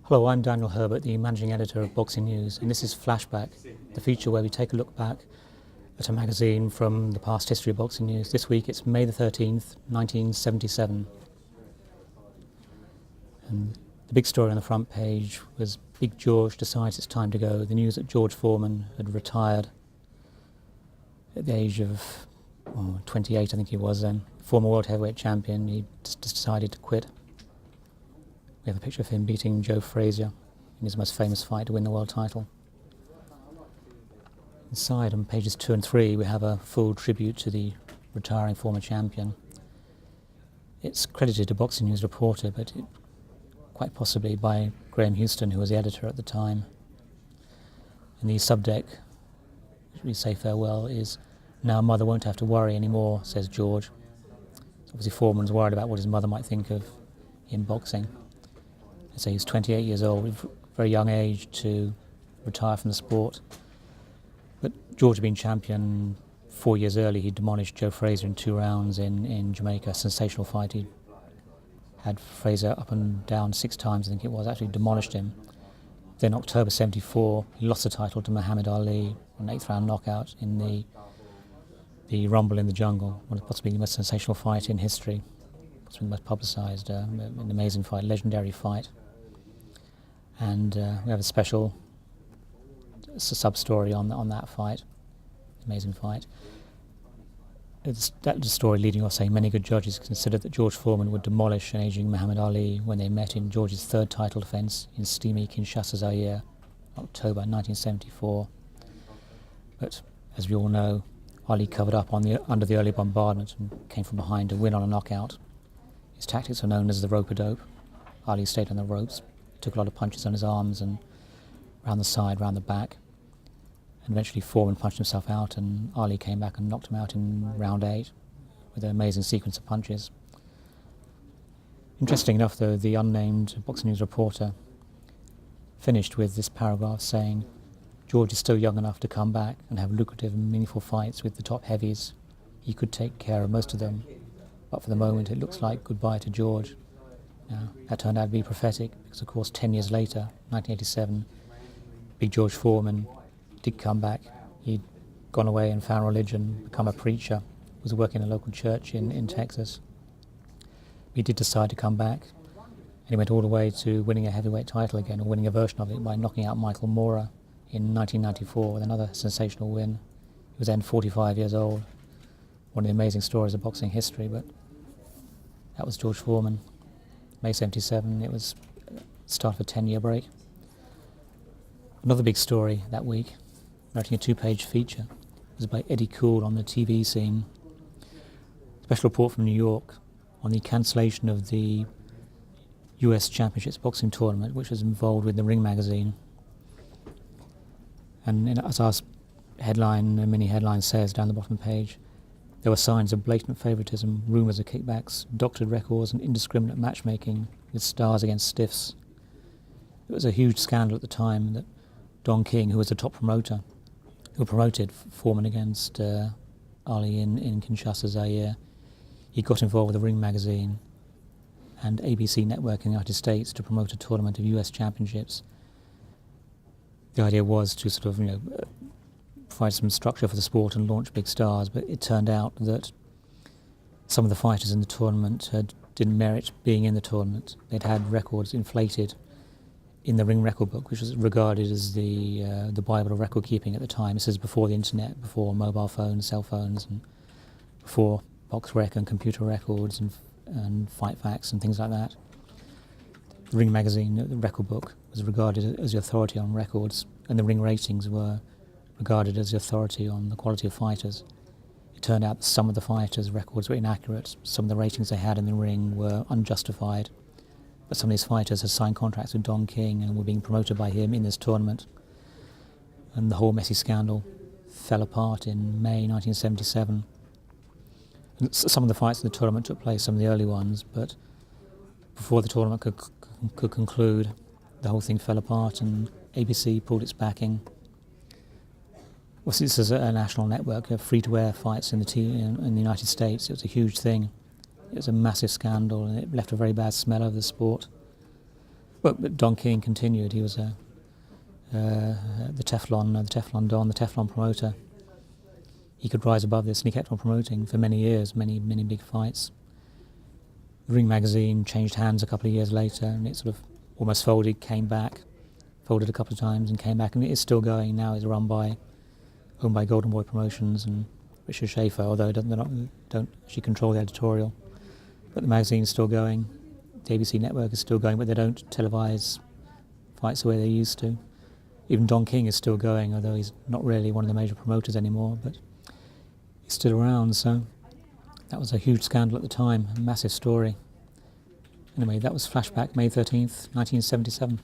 Hello, I'm Daniel Herbert, the Managing Editor of Boxing News, and this is Flashback, the feature where we take a look back at a magazine from the past history of boxing news. This week it's May the 13th, 1977. And the big story on the front page was Big George decides it's time to go. The news that George Foreman had retired at the age of 28, I think he was then. Former world heavyweight champion, he just decided to quit. We have a picture of him beating Joe Frazier in his most famous fight to win the world title. Inside, on pages 2 and 3, we have a full tribute to the retiring former champion. It's credited to Boxing News reporter, but quite possibly by Graham Houston, who was the editor at the time. And the subdeck, which we say farewell, is, "Now Mother won't have to worry anymore," says George. Obviously Foreman's worried about what his mother might think of him boxing. So he's 28 years old, very young age to retire from the sport. But George had been champion 4 years earlier. He demolished Joe Frazier in 2 rounds in Jamaica. A sensational fight. He had Frazier up and down 6 times, I think it was, actually demolished him. Then October 74, he lost the title to Muhammad Ali on an 8th round knockout in the Rumble in the Jungle, one of possibly the most sensational fight in history, possibly the most publicised, an amazing fight, legendary fight. And we have a special sub-story on that fight, amazing fight. That's the story leading off saying many good judges considered that George Foreman would demolish an ageing Muhammad Ali when they met in George's 3rd title defence in steamy Kinshasa, Zaire, October 1974. But as we all know, Ali covered up under the early bombardment and came from behind to win on a knockout. His tactics are known as the rope-a-dope. Ali stayed on the ropes, took a lot of punches on his arms and round the side, round the back. And eventually Foreman punched himself out and Ali came back and knocked him out in round 8 with an amazing sequence of punches. Interesting enough though, the unnamed Boxing News reporter finished with this paragraph saying, "George is still young enough to come back and have lucrative and meaningful fights with the top heavies. He could take care of most of them, but for the moment it looks like goodbye to George." Now, that turned out to be prophetic because of course 10 years later, 1987, Big George Foreman did come back. He'd gone away and found religion, become a preacher, was working in a local church in Texas. He did decide to come back, and he went all the way to winning a heavyweight title again, or winning a version of it by knocking out Michael Moorer in 1994 with another sensational win. He was then 45 years old. One of the amazing stories of boxing history, but that was George Foreman. May 77, it was the start of a 10-year break. Another big story that week, writing a 2-page feature, was by Eddie Cool on the TV scene. Special report from New York on the cancellation of the US Championships boxing tournament, which was involved with the Ring magazine. And as our headline, the mini headline says down the bottom page, there were signs of blatant favouritism, rumours of kickbacks, doctored records and indiscriminate matchmaking with stars against stiffs. It was a huge scandal at the time that Don King, who was the top promoter, who promoted Foreman against Ali in Kinshasa, Zaire, he got involved with the Ring magazine and ABC Network in the United States to promote a tournament of US championships. The idea was to sort of, provide some structure for the sport and launch big stars, but it turned out that some of the fighters in the tournament didn't merit being in the tournament. They'd had records inflated in the Ring record book, which was regarded as the Bible of record keeping at the time. This is before the internet, before mobile phones, cell phones, and before box rec and computer records and fight facts and things like that. The Ring magazine, the record book, was regarded as the authority on records, and the Ring ratings were regarded as the authority on the quality of fighters. It turned out that some of the fighters' records were inaccurate, some of the ratings they had in the ring were unjustified, but some of these fighters had signed contracts with Don King and were being promoted by him in this tournament. And the whole messy scandal fell apart in May 1977. And some of the fights in the tournament took place, some of the early ones, but before the tournament could conclude, the whole thing fell apart and ABC pulled its backing. Well, this is a national network of free-to-air fights in the United States. It was a huge thing. It was a massive scandal and it left a very bad smell over the sport. But Don King continued. He was the Teflon Don, the Teflon promoter. He could rise above this, and he kept on promoting for many years, many big fights. The Ring magazine changed hands a couple of years later, and it sort of almost folded, came back, folded a couple of times and came back, and it is still going now. It's owned by Golden Boy Promotions and Richard Schaefer, although they don't actually control the editorial. But the magazine's still going. The ABC network is still going, but they don't televise fights the way they used to. Even Don King is still going, although he's not really one of the major promoters anymore, but he's still around, so that was a huge scandal at the time, a massive story. Anyway, that was Flashback, May 13th, 1977.